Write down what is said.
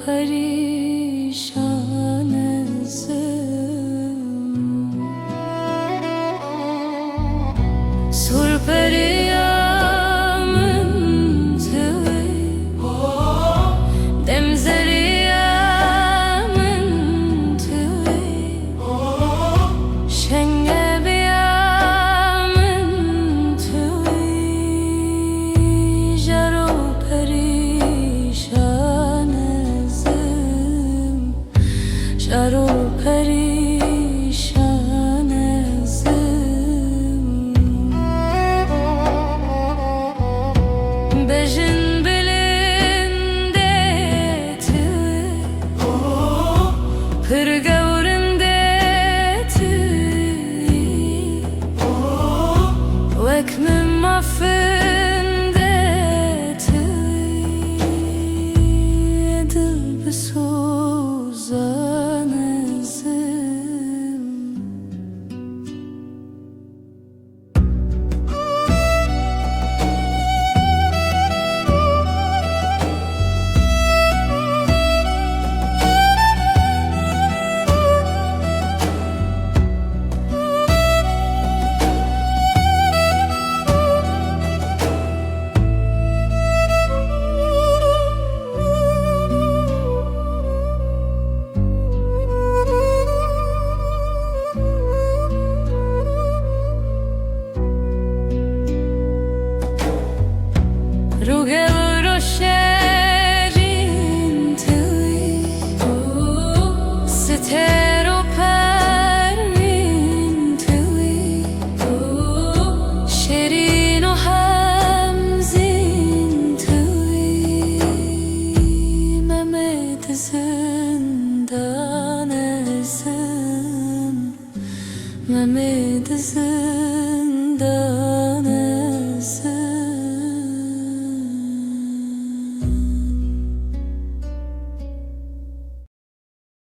perişanızım. Surperiyamın tüvi, demzeriyamın tüvi, şengebiyamın tüvi, jaro perişanızım, jaro perişanızım. Bejin bilinde tüvi, pırgavurinde tüvi, vekmim mafinde tüvi, dil besuzanızım. Rugevro şerin tüvi, stero pervin tüvi, şerin o hamzin tüvi, Mehmet zindan ezim, Mehmet zindan